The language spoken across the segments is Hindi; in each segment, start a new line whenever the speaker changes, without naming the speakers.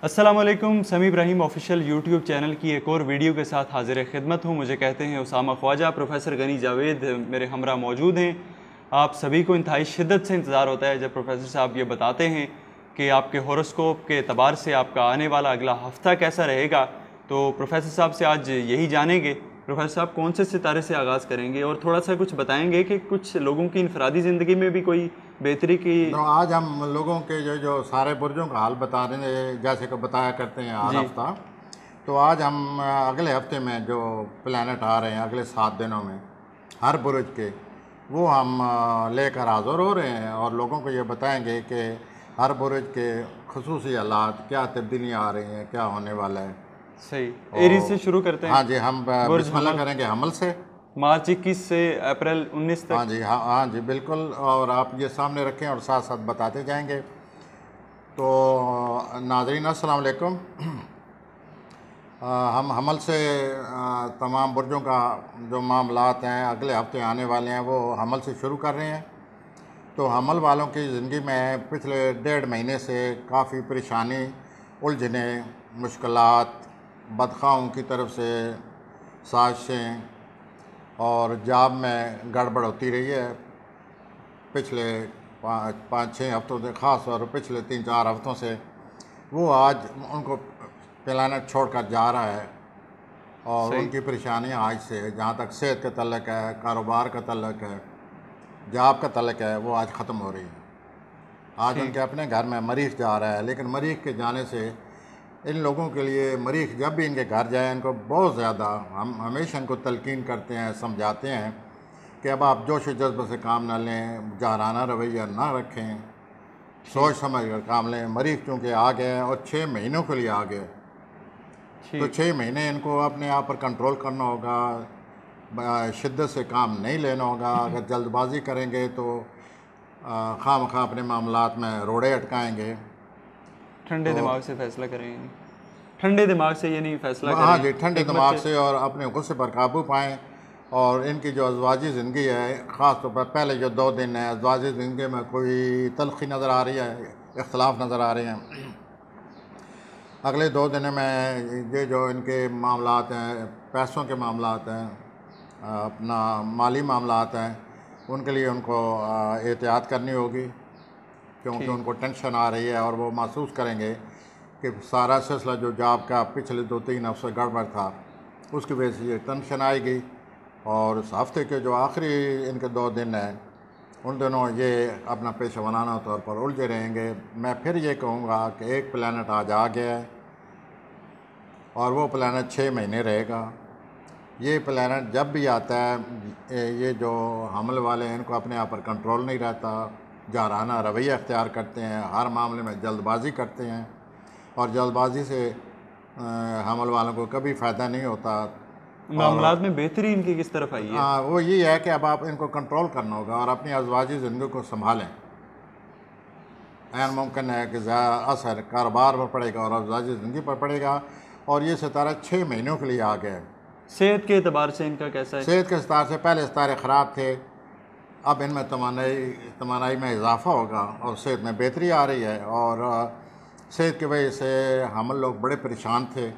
अस्सलामुअलैकुम। समी इब्राहिम ऑफिशियल यूट्यूब चैनल की एक और वीडियो के साथ हाजिर खिदमत हूँ। मुझे कहते हैं उसामा ख्वाजा। प्रोफेसर गनी जावेद मेरे हमरा मौजूद हैं। आप सभी को इंतहाई शिद्दत से इंतज़ार होता है जब प्रोफेसर साहब ये बताते हैं कि आपके हॉरोस्कोप के एतबार से आपका आने वाला अगला हफ्ता कैसा रहेगा। तो प्रोफेसर साहब से आज यही जानेंगे। प्रोफेसर साहब कौन से सितारे से आगाज़ करेंगे और थोड़ा सा कुछ बताएंगे कि कुछ लोगों की इनफरादी ज़िंदगी में भी कोई बेहतरी की।
तो आज हम लोगों के जो सारे बुर्जों का हाल बता रहे हैं, जैसे कि बताया करते हैं हर
जी
हफ्ता। तो आज हम अगले हफ्ते में जो प्लैनेट आ रहे हैं अगले 7 दिनों में हर बुर्ज के, वो हम लेकर हाज़िर हो रहे हैं और लोगों को ये बताएंगे कि हर बुर्ज के खुसूसी हालात, क्या तब्दीलियाँ आ रही हैं, क्या होने वाला है।
सही। एरीज से शुरू करते हैं।
हाँ जी, हम
बुर्ज
बिस्मिल्लाह
हमल
करेंगे हमल से।
मार्च 21 से अप्रैल 19
हाँ
तक।
जी, हाँ जी बिल्कुल। और आप ये सामने रखें और साथ साथ बताते जाएंगे। तो नाज़रीन अस्सलाम वालेकुम। हम हमल से तमाम बुर्जों का जो मामलात हैं अगले हफ्ते आने वाले हैं वो हमल से शुरू कर रहे हैं। तो हमल वालों की ज़िंदगी में पिछले 1.5 महीने से काफ़ी परेशानी, उलझने, मुश्किलात, बदखाओं की तरफ से साजिशें और जॉब में गड़बड़ होती रही है। पिछले 5-6 हफ्तों से, ख़ास तौर पर पिछले 3-4 हफ्तों से वो आज उनको प्लैनेट छोड़कर जा रहा है और
सही।
उनकी परेशानियां आज से, जहाँ तक सेहत का तल्लक है, कारोबार का तल्लक है, जॉब का तल्लक है, वो आज ख़त्म हो रही है। आज
ठीक।
उनके अपने घर में मरीख जा रहा है, लेकिन मरीख के जाने से इन लोगों के लिए, मरीख जब भी इनके घर जाए इनको बहुत ज़्यादा, हम हमेशा इनको तलकीन करते हैं, समझाते हैं कि अब आप जोश जज्बे से काम ना लें, जाराना रवैया ना रखें, सोच समझ कर काम लें। मरीख चूँकि आ गए हैं और 6 महीनों के लिए आ गए, तो
ठीक।
6 महीने इनको अपने आप पर कंट्रोल करना होगा, शिद्दत से काम नहीं लेना होगा। अगर जल्दबाजी करेंगे तो खामखा अपने मामलात में रोड़े अटकाएंगे।
ठंडे
तो
दिमाग से फैसला करें, यानी ठंडे दिमाग से ये नहीं फैसला
हाँ
करें,
जी, ठंडे
हिकमत
दिमाग
से।
से और अपने गुस्से पर काबू पाएँ। और इनकी जो अज़वाजी ज़िंदगी है, ख़ास तौर पर पहले जो 2 दिन है अज़वाजी ज़िंदगी में कोई तलखी नज़र आ रही है, इख्तलाफ नज़र आ रहे हैं। अगले 2 दिन में ये जो इनके मामलात हैं, पैसों के मामलात हैं, अपना माली मामलात हैं, उनके लिए उनको एहतियात करनी होगी, क्योंकि
ठीक।
उनको टेंशन आ रही है और वो महसूस करेंगे कि सारा सिलसिला जो जॉब का पिछले 2-3 हफ्ते गड़बड़ था, उसकी वजह से ये टेंशन आएगी। और इस हफ्ते के जो आखिरी इनके 2 दिन हैं, उन दिनों ये अपना पेशा वराना तौर पर उलझे रहेंगे। मैं फिर ये कहूँगा कि एक प्लैनेट आज आ गया है और वो प्लैनेट 6 महीने रहेगा। ये प्लैनेट जब भी आता है, ये जो हमल वाले हैं इनको अपने आप पर कंट्रोल नहीं रहता, जाराना रवैया अख्तियार करते हैं, हर मामले में जल्दबाजी करते हैं और जल्दबाजी से हमल वालों को कभी फ़ायदा नहीं होता। और
मामलात में बेहतरी इनकी किस तरफ आई है?
वो ये है कि अब आप इनको कंट्रोल करना होगा और अपनी अज़वाजी ज़िंदगी को संभालें। ऐन मुमकिन है कि असर कारोबार पर पड़ेगा और अज़वाजी ज़िंदगी पर पड़ेगा। और ये सितारा 6 महीनों के लिए आ गया है।
सेहत के एतबार से इनका कैसा है?
सेहत के सितारे से पहले सितारे ख़राब थे, अब इनमें तवानाई में इजाफ़ा होगा और सेहत में बेहतरी आ रही है। और सेहत की वजह से हम लोग बड़े परेशान थे,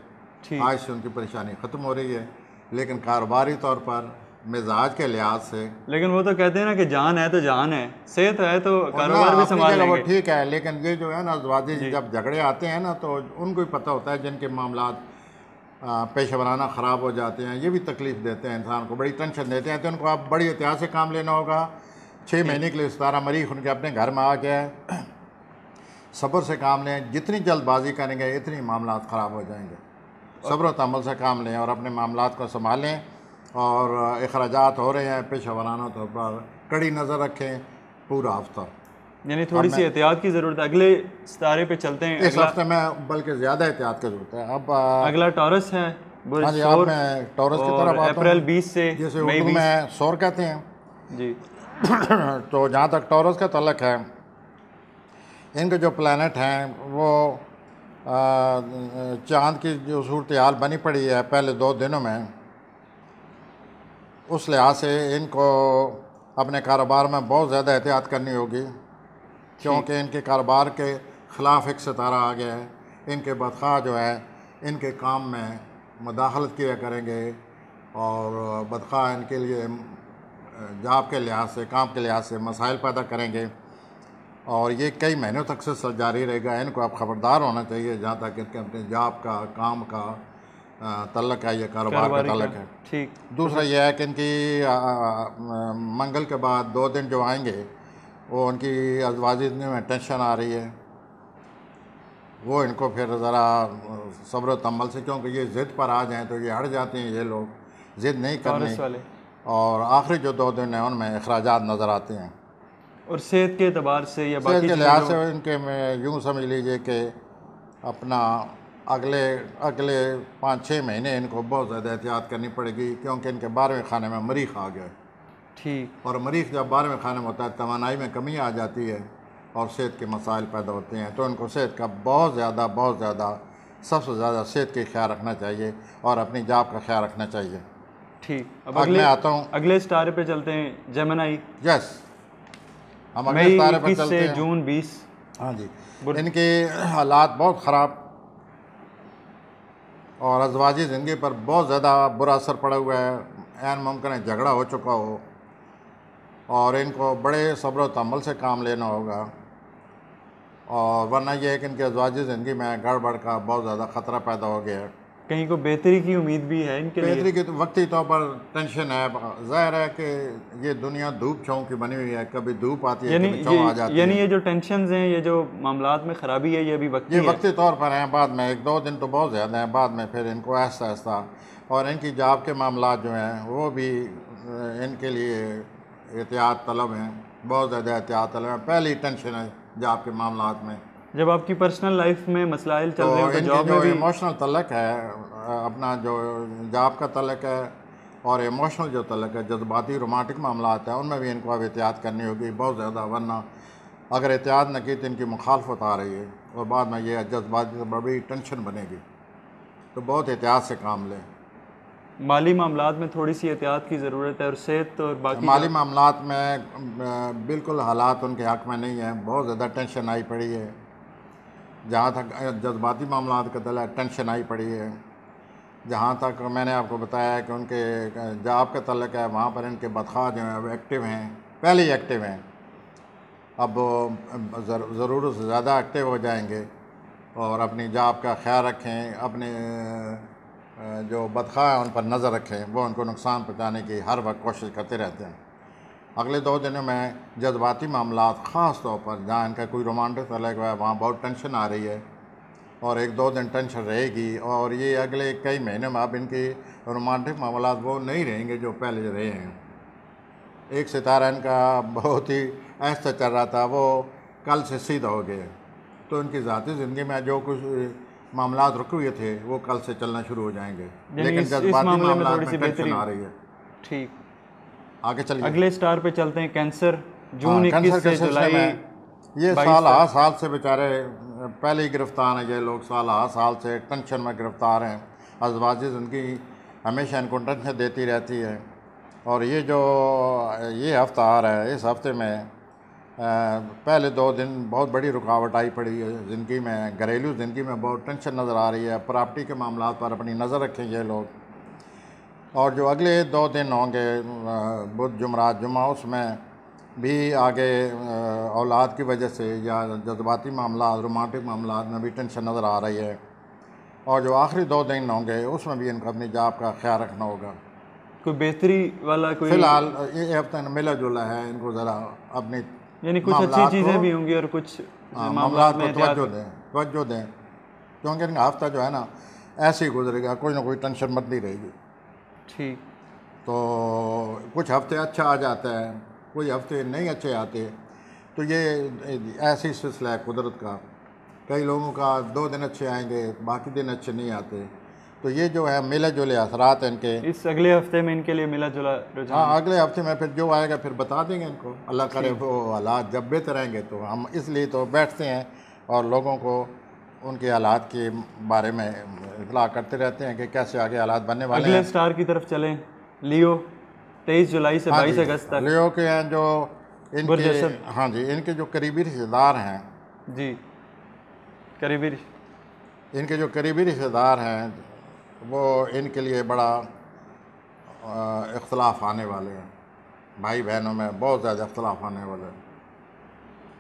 ठीक।
आज से उनकी परेशानी ख़त्म हो रही है। लेकिन कारोबारी तौर पर, मिजाज के लिहाज से,
लेकिन वो तो कहते हैं ना कि जान है तो जान है, सेहत है तो
और ना
कारोबार भी
अपनी
संभाल
जगह वो
लेंगे।
ठीक है, लेकिन ये जो है ना अज़वाजी
जी।
जब झगड़े आते हैं ना, तो उनको ही पता होता है जिनके मामलात पेशा वराना ख़राब हो जाते हैं, ये भी तकलीफ़ देते हैं, इंसान को बड़ी टेंशन देते हैं। तो उनको आप बड़ी एहतियात से काम लेना होगा। 6 महीने के लिए सितारा मरीख उनके अपने घर में आ गया है। सब्र से काम लें, जितनी जल्दबाजी करेंगे इतनी मामलात ख़राब हो जाएंगे। सब्र और तहम्मुल से काम लें और अपने मामलात को संभालें। और अखराजात हो रहे हैं, पेशा वराना तौर पर कड़ी नज़र रखें पूरा हफ्ता।
यानी
अब
थोड़ी सी
मैं
एहतियात की ज़रूरत है। अगले सितारे पे चलते हैं।
इस हफ्ते में बल्कि ज़्यादा एहतियात की ज़रूरत है। अब
अगला टॉरस है, बुर्ज
हाँ जी, अब
सौर,
मैं टॉरस की
और
तरफ आता
अप्रैल
हूँ,
20 से
जिसे
मई
उर्दू
20।
में सौर कहते हैं।
जी।
तो जहाँ तक टॉरस का तल्लक है, इनके जो प्लैनेट हैं वो चाँद की जो सूरत हाल बनी पड़ी है पहले 2 दिनों में, उस लिहाज से इनको अपने कारोबार में बहुत ज़्यादा एहतियात करनी होगी,
ठीक।
क्योंकि इनके कारोबार के ख़िलाफ़ एक सितारा आ गया है। इनके बदखा जो है इनके काम में मुदाखलत किया करेंगे और बदखा इनके लिए जॉब के लिहाज से, काम के लिहाज से मसाइल पैदा करेंगे और ये कई महीनों तक से जारी रहेगा। इनको आप ख़बरदार होना चाहिए जहाँ तक इनके अपने जॉब का, काम का तल्लक है, ये कारोबार का तल्लक है।
ठीक।
दूसरा यह है कि इनकी मंगल के बाद 2 दिन जो आएंगे वो उनकी अज़वाजी में टेंशन आ रही है, वो इनको फिर ज़रा सब्र तम्मल से, क्योंकि ये ज़िद पर आ जाएँ तो ये हट जाते हैं, ये लोग ज़िद नहीं करने, और आखिरी जो 2 दिन हैं उनमें अखराजात नज़र आते हैं।
और सेहत के अतबार से या
सेहत के लिहाज से इनके में यूँ समझ लीजिए कि अपना अगले 5-6 महीने इनको बहुत ज़्यादा एहतियात करनी पड़ेगी, क्योंकि इनके 12वें खाने में मरीख आ गया।
ठीक।
और मरीख जब 12वें खाने में होता है तवानाई में कमी आ जाती है और सेहत के मसाइल पैदा होते हैं, तो इनको सेहत का बहुत ज़्यादा सबसे ज़्यादा सेहत का ख्याल रखना चाहिए और अपनी जॉब का ख्याल रखना चाहिए।
ठीक। अब
मैं आता हूँ
अगले सितारे पे चलते हैं, जेमिनी।
यस, हम अगले सितारे पर चलते हैं।
जून 20।
हाँ जी, इनके हालात बहुत ख़राब और अज़वाजी ज़िंदगी पर बहुत ज़्यादा बुरा असर पड़ा हुआ है। ऐन मुमकिन है झगड़ा हो चुका हो और इनको बड़े सब्र व तहम्मुल से काम लेना होगा, और वरना यह है कि इनके अज़वाजी ज़िंदगी में गड़बड़ का बहुत ज़्यादा ख़तरा पैदा हो गया है।
कहीं को बेहतरी की उम्मीद भी है इनके लिए?
बेहतरी की तो वक्ती तौर पर टेंशन है। ज़ाहिर है कि ये दुनिया धूप छाँव की बनी हुई है, कभी धूप आती है, कभी छाँव आ जाती है।
यानी ये जो टेंशन्स हैं, ये जो मामलात में ख़राबी है, ये अभी
वक्ती तौर पर हैं। बाद में 1-2 दिन तो बहुत ज़्यादा हैं, बाद में फिर इनको आहिस्ता आहिस्ता, और इनकी जॉब के मामलात जो हैं वो भी इनके लिए एहतियात तलब हैं, बहुत ज़्यादा एहतियात तलब हैं। पहली टेंशन है जॉब के मामलात में।
जब आपकी पर्सनल लाइफ में मसलाइल चल रहे हो तो
जॉब में भी इमोशनल तल्लक है, अपना जो जॉब का तल्लक है और इमोशनल जो तल्लक है, जज्बाती रोमांटिक मामलात हैं, उनमें भी इनको अब एहतियात करनी होगी बहुत ज़्यादा, वरना अगर एहतियात न की तो इनकी मुखालफत आ रही है और बाद में ये जज्बाती बड़ी टेंशन बनेगी। तो बहुत एहतियात से काम लें।
माली मामलात में थोड़ी सी एहतियात की ज़रूरत है, और सेहत और बाकी
माली मामलात में बिल्कुल हालात उनके हक़ में नहीं है, बहुत ज़्यादा टेंशन आई पड़ी है। जहाँ तक जज्बाती मामलात का तल्लुक़, टेंशन आई पड़ी है। जहाँ तक मैंने आपको बताया है कि उनके जॉब का तल्लुक़ है, वहाँ पर इनके बदखा जो हैं वो एक्टिव हैं, पहले ही एक्टिव हैं, अब ज़रूरत से ज़्यादा एक्टिव हो जाएंगे। और अपनी जॉब का ख्याल रखें, अपने जो बदखा है उन पर नज़र रखें, वो उनको नुकसान पहुँचाने की हर वक्त कोशिश करते रहते हैं। अगले 2 दिनों में जज्बाती मामलात ख़ास तौर पर जहाँ इनका कोई रोमांटिक तल्लुक़ है वहाँ बहुत टेंशन आ रही है, और 1-2 दिन टेंशन रहेगी, और ये अगले कई महीने में अब इनकी रोमांटिक मामलात वो नहीं रहेंगे जो पहले रहे हैं। एक सितारा इनका बहुत ही ऐसा चल रहा था, वो कल से सीधा हो गया, तो इनकी ज़ाती ज़िंदगी में जो कुछ मामलात रुके हुए थे वो कल से चलना शुरू हो जाएंगे, लेकिन जज्बाती मामलात में टेंशन आ रही है।
ठीक,
आगे चलिए।
अगले स्टार पे चलते हैं, कैंसर। जून 21 से जुलाई।
ये साल से बेचारे पहले ही गिरफ्तार हैं, ये लोग साल से टेंशन में गिरफ्तार हैं। अज़वाजी ज़िंदगी हमेशा इनको टेंशन देती रहती है, और ये जो ये हफ्ता आ रहा है, इस हफ्ते में पहले 2 दिन बहुत बड़ी रुकावट आई पड़ी है ज़िंदगी में, घरेलू ज़िंदगी में बहुत टेंशन नज़र आ रही है। प्रॉपर्टी के मामलात पर अपनी नज़र रखें ये लोग, और जो अगले 2 दिन होंगे बुध जुमरात जुमा, उसमें भी आगे औलाद की वजह से या जज्बाती मामलात, रोमांटिक मामलात में भी टेंशन नज़र आ रही है। और जो आखिरी 2 दिन होंगे उसमें भी इनको अपनी जॉब का ख्याल रखना होगा।
कोई बेहतरी वाला कोई
फ़िलहाल ये हफ्ता मिला जुला है, इनको ज़रा अपनी
यानी कुछ अच्छी चीज़ें भी होंगी और कुछ
मामलात को तवज्जो दें, क्योंकि इनका हफ्ता जो है ना ऐसे ही गुजरेगा, कोई ना कोई टेंशन मत नहीं रहेगी।
ठीक।
तो कुछ हफ्ते अच्छा आ जाता है, कोई हफ्ते नहीं अच्छे आते, तो ये ऐसी सिलसिला है कुदरत का। कई लोगों का 2 दिन अच्छे आएंगे, बाकी दिन अच्छे नहीं आते। तो ये जो है मिले जुले असरात इनके
इस अगले हफ्ते में इनके लिए मिला जुला रुझान।
हाँ, अगले हफ्ते में फिर जो आएगा फिर बता देंगे इनको, अल्लाह करे वो हालात जब बेहतर रहेंगे। तो हम इसलिए तो बैठते हैं और लोगों को उनके हालात के बारे में इतला करते रहते हैं कि कैसे आगे हालात बनने वाले हैं।
अगले स्टार की तरफ चलें, लियो 23 जुलाई से 22 अगस्त तक।
लियो के हैं जो इनके, हाँ जी, इनके जो करीबी रिश्तेदार हैं
जी, करीबी
इनके जो करीबी रिश्तेदार हैं वो इनके लिए बड़ा इख्तलाफ आने वाले हैं। भाई बहनों में बहुत ज़्यादा इख्तलाफ आने वाले हैं,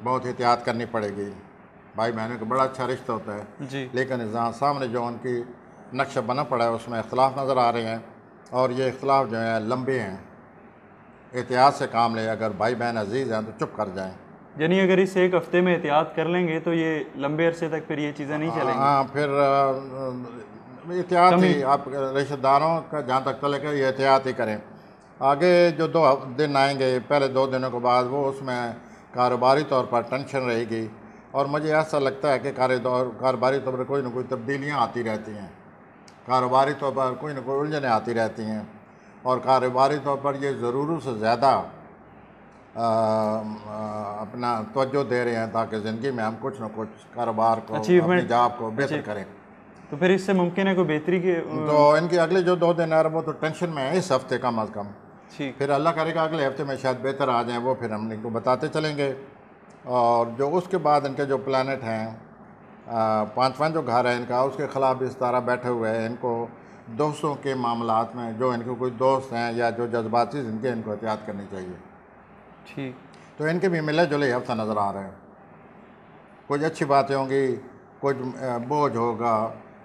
बहुत एहतियात करनी पड़ेगी। भाई बहनों का बड़ा अच्छा रिश्ता होता है
जी।
लेकिन जहाँ सामने जो उनकी नक्शा बना पड़ा है उसमें इख्तलाफ नज़र आ रहे हैं और ये इख्तलाफ जो है लंबे हैं। एहतियात से काम ले, अगर भाई बहन अजीज़ हैं तो चुप कर जाएं।
यानी अगर इस एक हफ्ते में एहतियात कर लेंगे तो ये लंबे अरसे तक फिर ये चीज़ें नहीं चलेंगी।
हाँ, फिर एहतियात
कमी
ही आप रिश्तेदारों का जहाँ तक तलक है ये एहतियात ही करें। आगे जो 2 दिन आएंगे, पहले 2 दिनों के बाद वो उसमें कारोबारी तौर पर टेंशन रहेगी और मुझे ऐसा लगता है कि कारोबारी तौर पर कोई ना कोई तब्दीलियाँ आती रहती हैं, कारोबारी तौर पर कोई ना कोई उलझनें आती रहती हैं और कारोबारी तौर पर ये ज़रूरत से ज़्यादा अपना तवज्जो दे रहे हैं ताकि ज़िंदगी में हम कुछ ना कुछ कारोबार को, अपनी जॉब को बेहतर करें।
तो फिर इससे मुमकिन है कोई बेहतरी की
तो इनके अगले जो 2 दिन आ रहे वो तो टेंशन में है इस हफ्ते कम अज़ कम।
ठीक।
फिर अल्लाह करेगा अगले हफ्ते में शायद बेहतर आ जाएं, वो फिर हम इनको बताते चलेंगे। और जो उसके बाद इनके जो प्लानट हैं, 5वां जो घर है इनका, उसके ख़िलाफ़ भी सितारा बैठे हुए हैं। इनको दोस्तों के मामलात में जो इनके कोई दोस्त हैं या जो जज्बाती जिनके इनको एहतियात करनी चाहिए।
ठीक।
तो इनके भी मिले जुले हफ्ता नज़र आ रहे हैं। कुछ अच्छी बातें होंगी, कुछ बोझ होगा,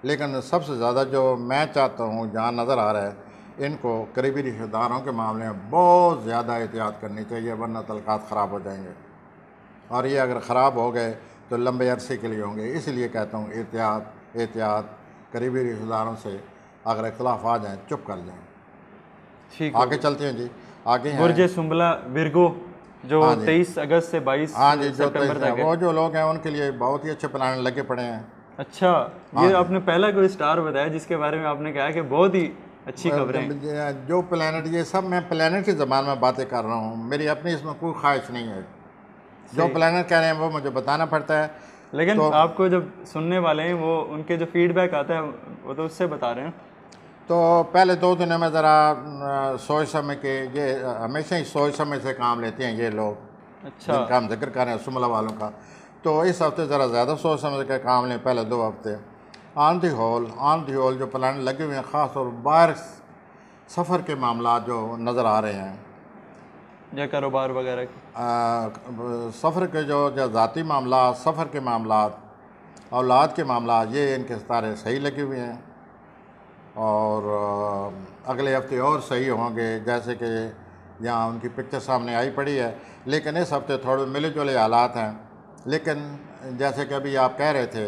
लेकिन सबसे ज़्यादा जो मैं चाहता हूँ जहाँ नज़र आ रहा है, इनको करीबी रिश्तेदारों के मामले में बहुत ज़्यादा एहतियात करनी चाहिए वरना तल्क़ात ख़राब हो जाएंगे और ये अगर ख़राब हो गए तो लंबे अरसे के लिए होंगे। इसलिए कहता हूँ एहतियात एहतियात, करीबी रिश्तेदारों से अगर इख्तलाफ आ जाएँ चुप कर जाएँ।
ठीक।
आगे चलते हैं जी, आगे हैं
बुर्ज सुंबला विर्गो जो
हाँ जी।
23 अगस्त से 22
हाँ जी, जो
सितंबर तक है।
वो जो लोग हैं उनके लिए बहुत ही अच्छे प्लान लगे पड़े हैं।
अच्छा, ये आपने पहला कोई स्टार बताया जिसके बारे में आपने कहा कि बहुत ही अच्छी खबरें।
जो प्लानट, ये सब मैं प्लानट की ज़बान में बातें कर रहा हूँ, मेरी अपनी इसमें कोई ख्वाहिश नहीं है। जो प्लानट कह रहे हैं वो मुझे बताना पड़ता है।
लेकिन
तो
आपको जब सुनने वाले हैं वो उनके जो फीडबैक आता है वो तो उससे बता रहे हैं।
तो पहले 2 दिनों में ज़रा सोच समझ के, ये हमेशा ही सोच समझ से काम लेते हैं ये लोग,
अच्छा।
जिनका हम जिक्र कर रहे हैं सुमला वालों का। तो इस हफ्ते ज़रा ज़्यादा सोच समझ के काम लें, पहले 2 हफ्ते। ऑन दी होल जो प्लान लगे हुए हैं, ख़ास तौर पर बाहर सफ़र के मामला जो नज़र आ रहे हैं
या कारोबार वगैरह की,
सफ़र के जो ज़ाती मामला, सफ़र के मामला, औलाद के मामला, ये इनके सितारे सही लगे हुए हैं और अगले हफ्ते और सही होंगे। जैसे कि यहाँ उनकी पिक्चर सामने आई पड़ी है, लेकिन इस हफ्ते थोड़े मिले जुले हालात हैं। लेकिन जैसे कि अभी आप कह रहे थे,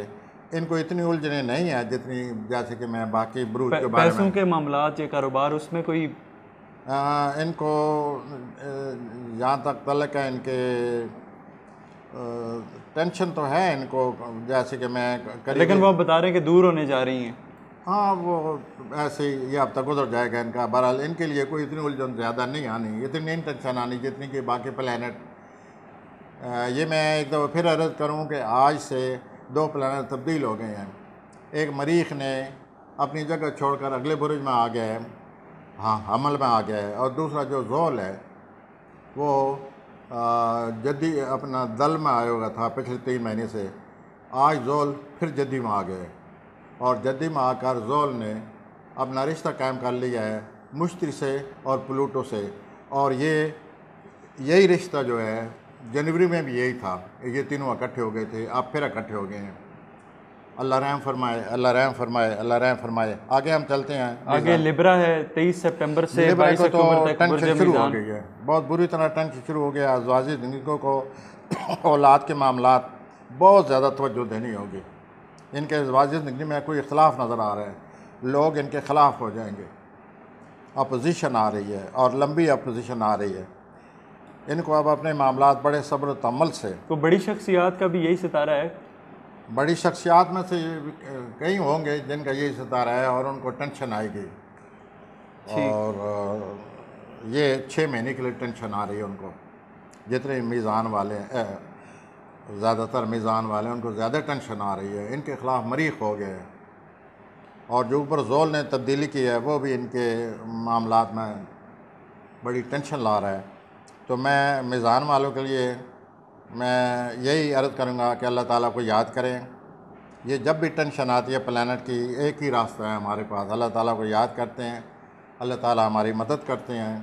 इनको इतनी उलझने नहीं है जितनी जैसे कि मैं बाकी ब्रूज के बारे में,
पैसों के मामलात या कारोबार, उसमें कोई
इनको जहाँ तक तलक है इनके टेंशन तो है इनको, जैसे कि मैं
लेकिन वो आप बता रहे हैं कि दूर होने जा रही हैं।
हाँ, वो ऐसे ही ये हफ्ता गुजर जाएगा इनका। बहरहाल इनके लिए कोई इतनी उलझन ज़्यादा नहीं आनी, इतनी नहीं टेंशन आनी जितनी कि बाकी प्लानट। ये मैं एक दफ़ा फिर अर्ज़ करूँ कि आज से 2 प्लानट तब्दील हो गए हैं। एक मरीख ने अपनी जगह छोड़कर अगले बुरुज में आ गया है, हाँ हमल में आ गया है, और दूसरा जो जोल है वो जद्दी अपना दल में आया हुआ था पिछले 3 महीने से। आज जोल फिर जद्दी में आ गया है और जद्दी में आकर जोल ने अपना रिश्ता कायम कर लिया है मुश्तरी से और प्लूटो से। और यही रिश्ता जो है जनवरी में भी यही था, ये तीनों इकट्ठे हो गए थे, अब फिर इकट्ठे हो गए हैं। अल्लाह रहम फरमाए, अल्लाह रहम फरमाए, अल्लाह रहम फरमाए। आगे हम चलते हैं।
आगे लिब्रा है 23 सितंबर से 22
तो
अक्टूबर तक बुर्ज
टेंशन शुरू हो
मीज़ान।
गई है, बहुत बुरी तरह टेंशन शुरू हो गया। अज़वाजी ज़िंदगी को औलाद के मामलात बहुत ज़्यादा तवज्जो देनी होगी। इनके अज़वाजी ज़िंदगी में कोई इख्तलाफ नज़र आ रहा है, लोग इनके ख़िलाफ़ हो जाएंगे, अपोजिशन आ रही है और लंबी अपोजिशन आ रही है। इनको अब अपने मामलात बड़े सब्र तमल से,
तो बड़ी शख्सियात का भी यही सितारा है।
बड़ी शख्सियात में से कई होंगे जिनका यही सितारा है और उनको टेंशन आएगी। और ये 6 महीने के लिए टेंशन आ रही है उनको। जितने मीज़ान वाले हैं, ज़्यादातर मीज़ान वाले हैं, उनको ज़्यादा टेंशन आ रही है। इनके ख़िलाफ़ मरीख हो गए और जो ऊपर जोल ने तब्दीली की है वो भी इनके मामलात में बड़ी टेंशन ला रहा है। तो मैं मीज़ान वालों के लिए मैं यही अर्ज़ करूँगा कि अल्लाह ताला को याद करें ये जब भी टेंशन आती है प्लानट की, एक ही रास्ता है हमारे पास, अल्लाह ताला को याद करते हैं, अल्लाह ताला हमारी मदद करते हैं।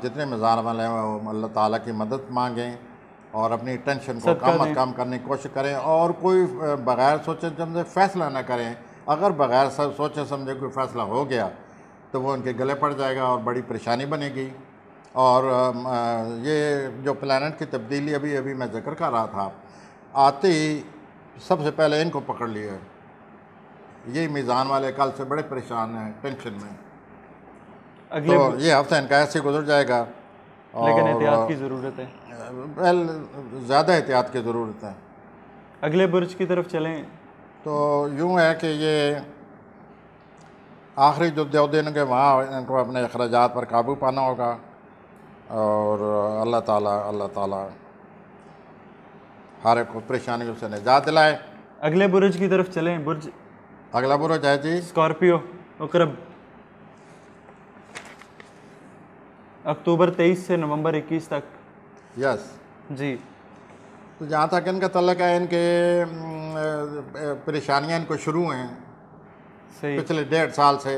जितने मिज़ान वाले हैं वो अल्लाह ताला की मदद मांगें और अपनी टेंशन को
सदका
कम
दें।
कम करने की कोशिश करें और कोई बग़ैर सोचे समझे फ़ैसला ना करें। अगर बग़ैर सोचे समझे कोई फ़ैसला हो गया तो वो उनके गले पड़ जाएगा और बड़ी परेशानी बनेगी। और ये जो प्लानट की तब्दीली अभी अभी मैं जिक्र कर रहा था, आते ही सबसे पहले इनको पकड़ लिया। ये मीज़ान वाले कल से बड़े परेशान हैं, टेंशन में।
अगले
तो ये हफ्ता इनका ऐसे गुजर जाएगा।
लेकिन
और
एहतियात की ज़रूरत है।
वेल ज़्यादा एहतियात की ज़रूरत है।
अगले बुर्ज की तरफ चलें।
तो यूँ है कि ये आखिरी जो 2 दिन के वहाँ इनको अपने अखराजात पर काबू पाना होगा और अल्लाह ताला हर एक परेशानियों से निजात दिलाए।
अगले बुर्ज की तरफ चलें। बुर्ज
अगला बुर्ज है जी
स्कॉर्पियो, उकरब। अक्टूबर 23 से नवंबर 21 तक।
यस।
जी।
तो जहाँ तक इनका तल्लक है, इनके परेशानियाँ इनको शुरू हैं
सही।
पिछले 1.5 साल से।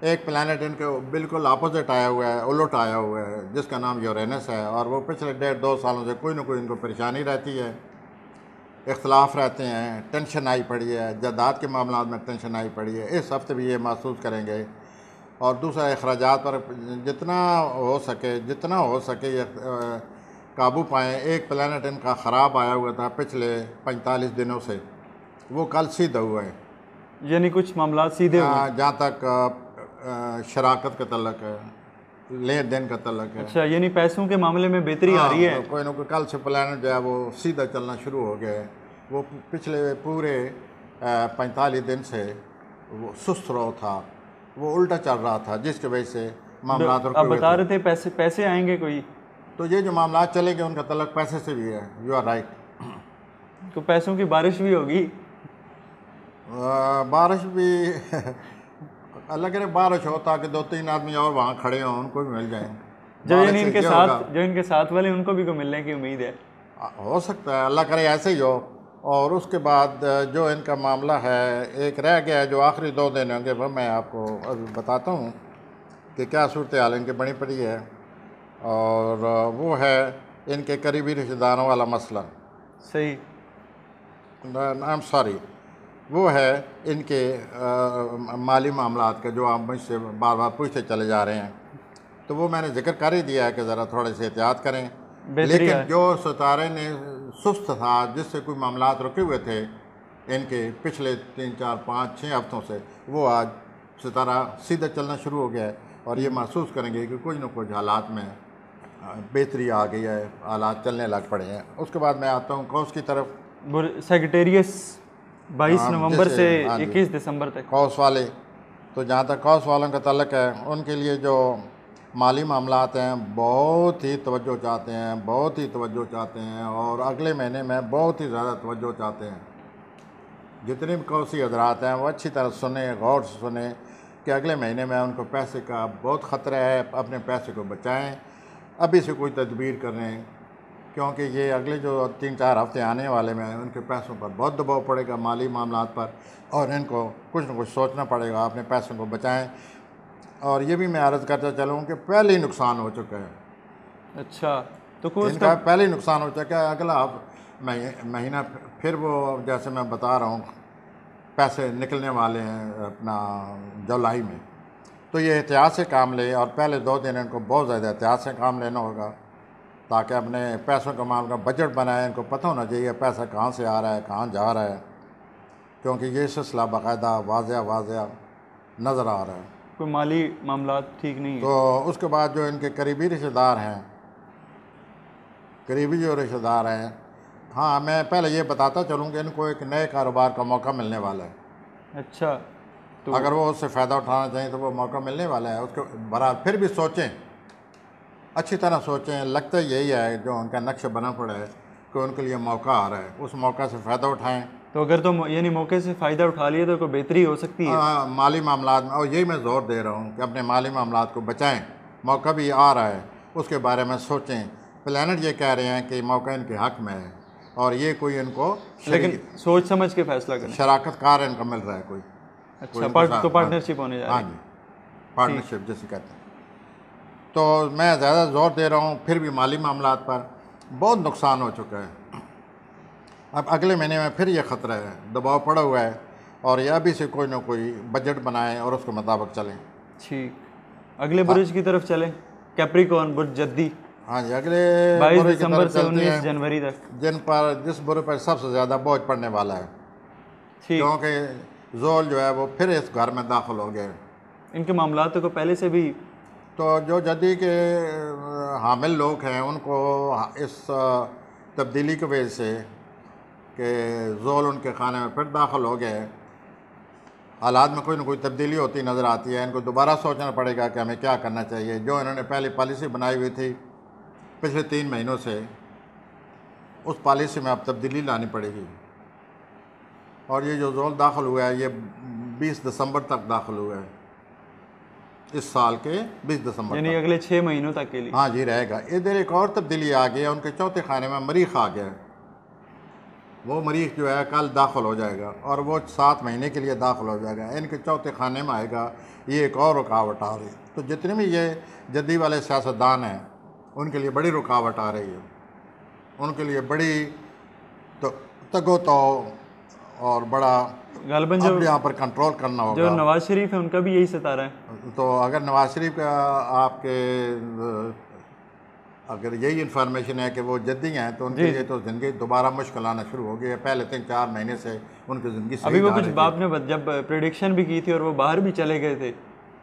एक प्लैनेट इनके बिल्कुल अपोजिट आया हुआ है, उलट आया हुआ है, जिसका नाम यूरेनस है। और वो पिछले 1.5-2 सालों से कोई ना कोई इनको परेशानी रहती है, इख्तलाफ रहते हैं, टेंशन आई पड़ी है, जायदाद के मामला में टेंशन आई पड़ी है। इस हफ्ते भी ये महसूस करेंगे। और दूसरा, अखराजात पर जितना हो सके ये काबू पाएँ। एक प्लैनेट इनका ख़राब आया हुआ था पिछले 45 दिनों से, वो कल सीधा हुआ है।
यानी कुछ मामला सीधे हुए।
जहाँ तक शराकत का तल्लक है, लेन देन का तल्लक है।
अच्छा, यानी पैसों के मामले में बेहतरी आ रही है।
तो कोई ना कोई कल से प्लानट जो है वो सीधा चलना शुरू हो गया है। वो पिछले पूरे 45 दिन से वो सुस्त रहा था, वो उल्टा चल रहा था, जिसकी वजह से मामला
आप बता रहे थे पैसे आएंगे कोई।
तो ये जो मामला चलेंगे उनका तल्लक पैसे से भी है। You are right.
तो पैसों की बारिश भी होगी।
बारिश भी अल्लाह करे बारिश हो ताकि 2-3 आदमी और वहाँ खड़े हों, उनको भी मिल जाएँ।
जो इनके साथ वाले उनको भी को मिलने की उम्मीद है।
हो सकता है, अल्लाह करे ऐसे ही हो। और उसके बाद जो इनका मामला है, एक रह गया है जो आखिरी 2 दिन होंगे, वह मैं आपको अभी बताता हूँ कि क्या सूरत हाल इनकी बनी पड़ी है। और वो है इनके करीबी रिश्तेदारों वाला मसला।
सही।
आई एम सॉरी, वो है इनके माली मामलात का, जो आप मुझसे बार बार पूछते चले जा रहे हैं। तो वो मैंने जिक्र कर ही दिया है कि ज़रा थोड़े से एहतियात करें। लेकिन जो सितारे ने सुस्त था, जिससे कोई मामलात रुके हुए थे इनके पिछले 3-4-5-6 हफ्तों से, वो आज सितारा सीधा चलना शुरू हो गया है। और ये महसूस करेंगे कि कुछ न कुछ हालात में बेहतरी आ गई है, हालात चलने लग पड़े हैं। उसके बाद मैं आता हूँ कौस की तरफ।
सेक्रेटेरियस 22 नवंबर से 21
जी,
दिसंबर तक।
कौस वाले, तो जहाँ तक कौस वालों का तल्लक है, उनके लिए जो माली मामलात हैं बहुत ही तवज्जो चाहते हैं, बहुत ही तवज्जो चाहते हैं। और अगले महीने में बहुत ही ज़्यादा तवज्जो चाहते हैं। जितने भी कौसी हजरात हैं वो अच्छी तरह सुने, गौर से सुने कि अगले महीने में उनको पैसे का बहुत ख़तरा है, अपने पैसे को बचाएं, अभी से कोई तदबीर करें, क्योंकि ये अगले जो 3-4 हफ्ते आने वाले में उनके पैसों पर बहुत दबाव पड़ेगा, माली मामलात पर, और इनको कुछ न कुछ सोचना पड़ेगा, अपने पैसों को बचाएं। और ये भी मैं अर्ज़ करता चलूँ कि पहले ही नुकसान हो चुका है।
अच्छा, तो कुछ
इनका पहले ही नुकसान हो चुका है। अगला महीना फिर वो, जैसे मैं बता रहा हूँ, पैसे निकलने वाले हैं अपना जुलाई में। तो ये एहतियात से काम ले, और पहले 2 दिन इनको बहुत ज़्यादा एहतियात से काम लेना होगा, ताकि अपने पैसों का माल का बजट बनाए। इनको पता होना चाहिए पैसा कहाँ से आ रहा है, कहाँ जा रहा है, क्योंकि ये सिलसिला बाकायदा वाज़िया नज़र आ रहा है।
कोई माली मामला ठीक नहीं है।
तो उसके बाद जो इनके करीबी रिश्तेदार हैं, हाँ, मैं पहले ये बताता चलूँ कि इनको एक नए कारोबार का मौका मिलने वाला है।
अच्छा, तो
अगर वो उससे फ़ायदा उठाना चाहिए तो वो मौका मिलने वाला है। उसके बराबर फिर भी सोचें, अच्छी तरह सोचें। लगता यही है जो उनका नक्शा बना पड़ा है कि उनके लिए मौका आ रहा है, उस मौका से फ़ायदा उठाएं।
तो अगर तो यानी मौके से फ़ायदा उठा लिया तो कोई बेहतरी हो सकती है।
माली मामलात में, और यही मैं ज़ोर दे रहा हूँ कि अपने माली मामलात को बचाएं। मौका भी आ रहा है, उसके बारे में सोचें। प्लानट ये कह रहे हैं कि मौका इनके हक़ में है, और ये कोई इनको
लेकिन सोच समझ के फैसला करें।
शराकत कार इनको मिल रहा है कोई।
अच्छा, तो पार्टनरशिप होने जा रही है।
हाँ जी, पार्टनरशिप जैसे कहते हैं। तो मैं ज़्यादा जोर दे रहा हूँ, फिर भी माली मामलात पर बहुत नुकसान हो चुका है। अब अगले महीने में फिर ये ख़तरा है, दबाव पड़ा हुआ है, और ये अभी से कोई ना कोई बजट बनाएं और उसके मुताबिक चलें।
ठीक, अगले बुरुज की तरफ चलें, कैप्रिकॉर्न बुर्ज जद्दी।
हाँ जी, अगले
22
बुरुज की
दिसंबर
तरफ
से
चलते
19
हैं,
जनवरी तक,
जिस बुरुज पर सबसे ज़्यादा बोझ पड़ने वाला है,
ठीक,
क्योंकि जोल जो है वो फिर इस घर में दाखिल हो गए।
इनके मामलात को पहले से भी
तो जो जद्दी के हामिल लोग हैं उनको इस तब्दीली की वजह से कि जोल उनके खाने में फिर दाखिल हो गए, हालात में कोई ना कोई तब्दीली होती नज़र आती है। इनको दोबारा सोचना पड़ेगा कि हमें क्या करना चाहिए। जो इन्होंने पहले पॉलिसी बनाई हुई थी पिछले 3 महीनों से, उस पॉलिसी में अब तब्दीली लानी पड़ेगी। और ये जो जोल दाखिल हुआ है ये 20 दिसंबर तक दाखिल हुआ है, इस साल के 20 दिसंबर
यानी
तक।
अगले 6 महीनों तक के लिए।
हाँ जी, रहेगा। इधर एक और तब्दीली आ गई है, उनके चौथे खाने में मरीख आ गया। वो मरीख जो है कल दाखिल हो जाएगा और वो 7 महीने के लिए दाखिल हो जाएगा, इनके चौथे खाने में आएगा। ये एक और रुकावट आ रही है। तो जितने भी ये जद्दी वाले सियासतदान हैं उनके लिए बड़ी रुकावट आ रही है, उनके लिए बड़ी तो तगो और बड़ा
गालिबन
अब यहाँ पर कंट्रोल करना
जो
होगा।
नवाज शरीफ है उनका भी यही सतारा है।
तो अगर नवाज शरीफ का आपके अगर यही इन्फॉर्मेशन है कि वो जद्दी हैं तो उनके लिए तो ज़िंदगी दोबारा मुश्किल आना शुरू हो गई है। पहले 3-4 महीने से उनकी ज़िंदगी
अभी वो कुछ आपने जब प्रेडिक्शन भी की थी और वो बाहर भी चले गए थे,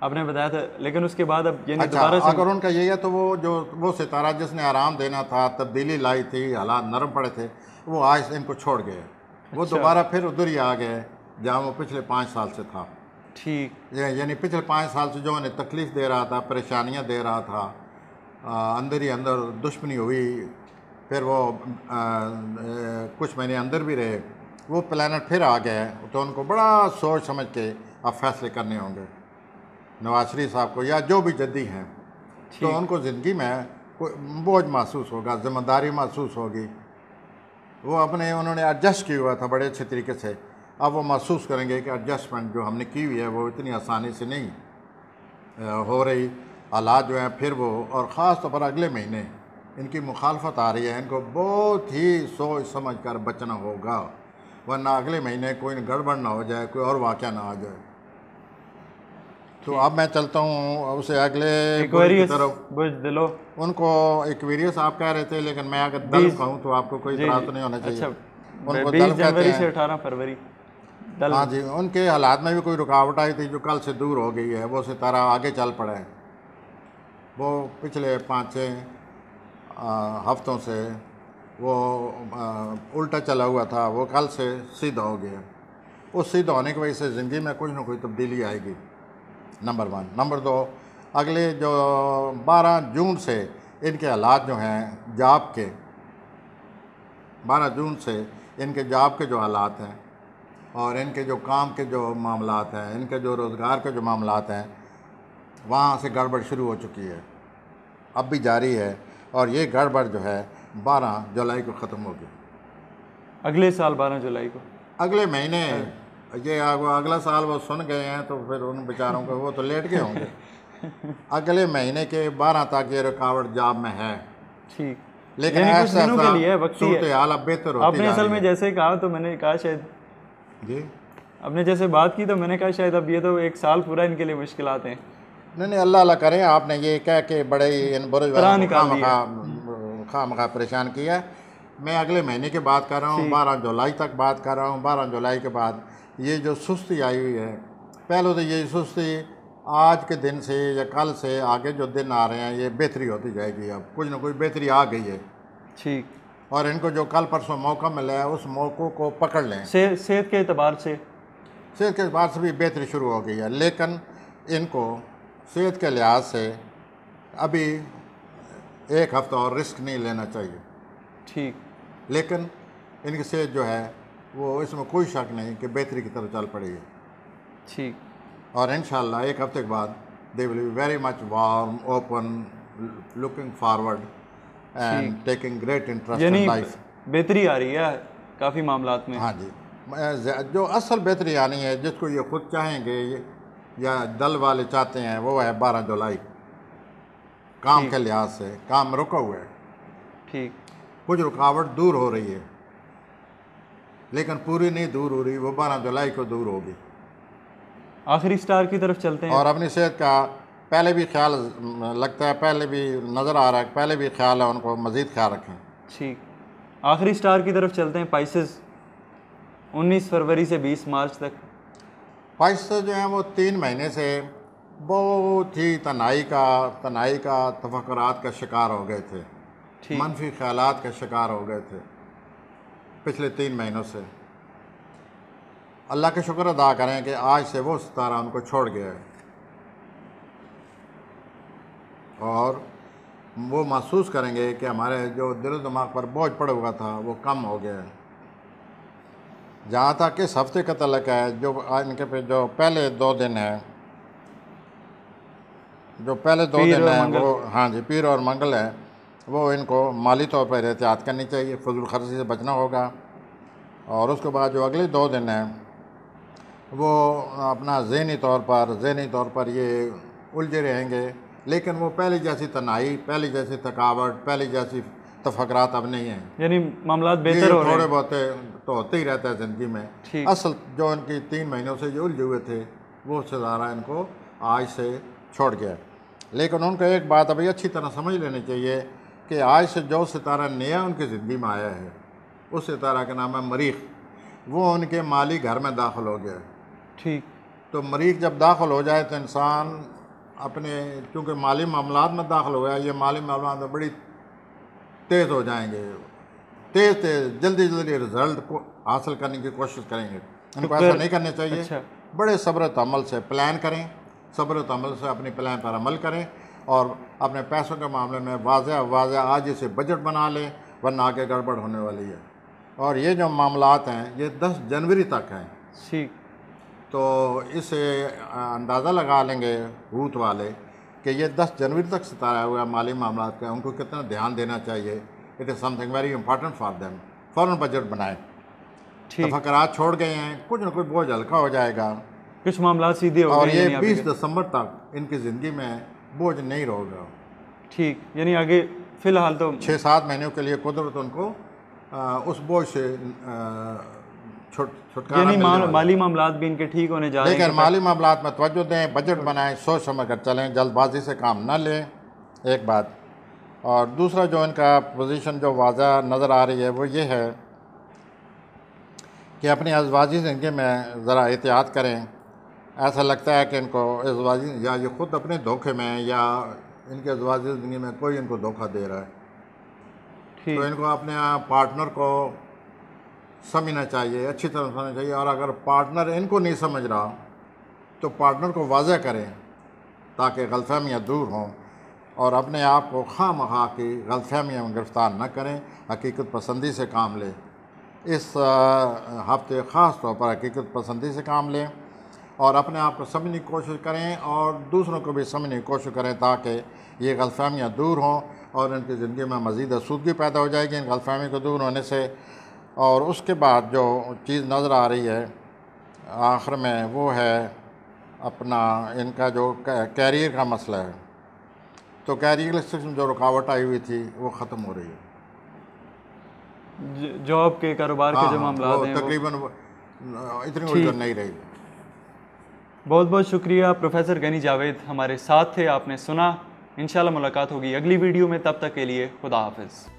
आपने बताया था, लेकिन उसके बाद अब ये दोबारा से
अगर उनका यही है तो वो सितारा जिसने आराम देना था, तब्दीली लाई थी, हालात नरम पड़े थे, वो आज इनको छोड़ गए। वो दोबारा फिर उधर ही आ गए जहाँ वो पिछले 5 साल से था।
ठीक,
यानी पिछले 5 साल से जो उन्हें तकलीफ़ दे रहा था, परेशानियाँ दे रहा था, अंदर ही अंदर दुश्मनी हुई, फिर वो कुछ महीने अंदर भी रहे, वो प्लानट फिर आ गए। तो उनको बड़ा सोच समझ के अब फैसले करने होंगे नवाज शरीफ साहब को या जो भी जद्दी हैं। तो उनको ज़िंदगी में कोई बोझ महसूस होगा, ज़िम्मेदारी महसूस होगी। वो उन्होंने एडजस्ट किया हुआ था बड़े अच्छे तरीके से, अब वो महसूस करेंगे कि एडजस्टमेंट जो हमने की हुई है वो इतनी आसानी से नहीं हो रही। हालात जो हैं फिर वो, और ख़ास तौर पर अगले महीने इनकी मुखालफत आ रही है, इनको बहुत ही सोच समझ कर बचना होगा, वरना अगले महीने कोई गड़बड़ ना हो जाए, कोई और वाक़या ना आ जाए। तो अब मैं चलता हूँ उसे अगले की तरफ।
दिलो
उनको एक्वेरियस आप कह रहे थे, लेकिन मैं अगर दल कहूँ तो आपको कोई इतराज़ तो नहीं होना चाहिए।
उनको 20 जनवरी से 18 फरवरी।
हाँ जी, उनके हालात में भी कोई रुकावट आई थी जो कल से दूर हो गई है। वो सितारा आगे चल पड़ा है। वो पिछले 5-6 हफ्तों से वो उल्टा चला हुआ था, वो कल से सीधा हो गया। उस सीधा होने की वजह से ज़िंदगी में कुछ ना कोई तब्दीली आएगी, नंबर 1। नंबर 2, अगले जो 12 जून से इनके हालात जो हैं जॉब के, 12 जून से इनके जॉब के जो हालात हैं और इनके जो काम के जो मामलात हैं, इनके जो रोज़गार के जो मामलात हैं, वहाँ से गड़बड़ शुरू हो चुकी है, अब भी जारी है। और ये गड़बड़ जो है 12 जुलाई को ख़त्म होगी।
अगले साल 12 जुलाई को,
अगले महीने। ये अगला साल वो सुन गए हैं तो फिर उन बेचारों को, वो तो लेट गए होंगे। अगले महीने के 12 तक ये रुकावट जॉब में है।
ठीक,
लेकिन
कुछ दिनों के लिए वक्त है।
हाल अब बेहतर होती
आपने असल में जैसे कहा तो मैंने कहा शायद
जी,
आपने जैसे बात की तो मैंने कहा शायद अब ये तो 1 साल पूरा इनके लिए मुश्किलात हैं।
नहीं, अल्लाह अल्लाह करें। आपने ये कह के बड़े इन बुरुज वालों को खामखा परेशान किया। मैं अगले महीने की बात कर रहा हूँ, 12 जुलाई तक बात कर रहा हूँ। 12 जुलाई के बाद ये जो सुस्ती आई हुई है, पहले तो ये सुस्ती आज के दिन से या कल से आगे जो दिन आ रहे हैं ये बेहतरी होती जाएगी। अब कुछ ना कुछ बेहतरी आ गई है।
ठीक,
और इनको जो कल परसों मौका मिला है उस मौक़ों को पकड़ लें।
सेहत के एतबार से
भी बेहतरी शुरू हो गई है, लेकिन इनको सेहत के लिहाज से अभी 1 हफ्ता और रिस्क नहीं लेना चाहिए।
ठीक,
लेकिन इनकी सेहत जो है वो, इसमें कोई शक नहीं कि बेहतरी की तरफ चल पड़ेगी।
ठीक,
और इंशाल्लाह 1 हफ्ते के बाद they will be very much warm, open, looking forward and taking great interest in life.
बेहतरी आ रही है काफ़ी मामलात में।
हाँ जी, जो असल बेहतरी आनी है जिसको ये खुद चाहेंगे या दल वाले चाहते हैं वो है 12 जुलाई। काम के लिहाज से काम रुका हुआ है,
ठीक,
कुछ रुकावट दूर हो रही है लेकिन पूरी नहीं दूर हो रही, वो 12 जुलाई को दूर होगी।
आखिरी स्टार की तरफ चलते हैं।
और अपनी सेहत का पहले भी ख्याल लगता है, पहले भी नज़र आ रहा है, पहले भी ख्याल है, उनको मज़ीद ख्याल रखें।
ठीक, आखिरी स्टार की तरफ चलते हैं। पाइसेस 19 फरवरी से 20 मार्च तक।
पाइसेस जो हैं वो 3 महीने से बहुत ही तनाई का तफक्कुरात का शिकार हो गए थे, मनफी ख्यालात का शिकार हो गए थे पिछले 3 महीनों से। अल्लाह का शुक्र अदा करें कि आज से वो सितारा उनको छोड़ गया है और वो महसूस करेंगे कि हमारे जो दिल दिमाग पर बोझ पड़ा हुआ था वो कम हो गया है। जहाँ तक इस हफ्ते का तल्लुक़ है, जो इनके पे जो पहले 2 दिन है, जो पहले 2 दिन है वो, हाँ जी, पीर और मंगल है, वो इनको माली तौर पर एहतियात करनी चाहिए, फजूल खर्ची से बचना होगा। और उसके बाद जो अगले 2 दिन हैं वो अपना ज़हनी तौर पर ये उलझे रहेंगे, लेकिन वो पहले जैसी तनाई, पहले जैसी थकावट, पहले जैसी तफक्रात अब नहीं है।
यानी मामलात बेहतर हो रहे हैं।
थोड़े बहुत तो होते ही रहता है ज़िंदगी में। असल जो इनकी 3 महीनों से जो उलझे हुए थे वो सितारा इनको आज से छोड़ गया। लेकिन उनको एक बात अभी अच्छी तरह समझ लेनी चाहिए कि आज से जो सितारा नया उनकी ज़िंदगी में आया है, उस सितारा का नाम है मरीख। वो उनके माली घर में दाखिल हो गया।
ठीक,
तो मरीख जब दाखिल हो जाए तो इंसान अपने, चूँकि माली मामलात में दाखिल हो गया, ये माली मामलात में बड़ी तेज़ हो जाएंगे, तेज़ जल्दी रिज़ल्ट को हासिल करने की कोशिश करेंगे। इनको ऐसा नहीं करना चाहिए।
अच्छा।
बड़े सब्र तहम्मुल से प्लान करें, सब्र तहम्मुल से अपनी प्लान पर अमल करें और अपने पैसों के मामले में वाज़ेह आज से बजट बना लें, वरना आगे गड़बड़ होने वाली है। और ये जो मामलात हैं ये 10 जनवरी तक हैं।
ठीक,
तो इससे अंदाज़ा लगा लेंगे रूत वाले कि ये 10 जनवरी तक सितारा हुआ माली मामलात का, उनको कितना ध्यान देना चाहिए। It is something very important for them. फ़ौरन बजट बनाएं। तफक्कुरात छोड़ गए हैं, कुछ ना कुछ बोझ हल्का हो जाएगा,
कुछ मामलात सीधे हो गए।
और ये 20 दिसंबर तक इनकी ज़िंदगी में बोझ नहीं रहेगा।
ठीक, यानी आगे फ़िलहाल तो
6-7 महीनों के लिए कुदरत उनको उस बोझ से छुटकारा
यानी माली मामलात भी इनके ठीक होने जा रहे हैं।
लेकिन माली मामलात में तवज्जो दें, बजट बनाएं, सोच समझ कर चलें, जल्दबाजी से काम न लें, एक बात। और दूसरा जो इनका पोजीशन जो वाज़ा नज़र आ रही है वो ये है कि अपनी अज़वाजी ज़िंदगी में ज़रा एहतियात करें। ऐसा लगता है कि इनको अज़वाजी, या ये ख़ुद अपने धोखे में, या इनके अज़वाजी ज़िंदगी में कोई इनको धोखा दे रहा है। तो इनको अपने पार्टनर को समझना चाहिए, अच्छी तरह समझना चाहिए। और अगर पार्टनर इनको नहीं समझ रहा तो पार्टनर को वाज़ह करें ताकि गलतफ़हमियाँ दूर हों, और अपने आप को खामखा की गलतफ़हमियों में गिरफ़्तार न करें, हकीकत पसंदी से काम लें। इस हफ्ते ख़ास तौर पर हकीकत पसंदी से काम लें और अपने आप को समझने की कोशिश करें और दूसरों को भी समझने की कोशिश करें ताकि ये गलतफ़हमियाँ दूर हों और इनकी ज़िंदगी में मज़ीद आसूदगी पैदा हो जाएगी इन गलतफ़हमी को दूर होने से। और उसके बाद जो चीज़ नज़र आ रही है आखिर में वो है अपना इनका जो कैरियर का मसला है। तो कैरियर में जो रुकावट आई हुई थी वो ख़त्म हो रही है।
जॉब के कारोबार के जो मामला हैं
तकरीबन इतनी उलझन नहीं रही।
बहुत बहुत शुक्रिया प्रोफेसर गनी जावेद, हमारे साथ थे, आपने सुना। इंशाल्लाह मुलाकात होगी अगली वीडियो में, तब तक के लिए खुदा हाफिज़।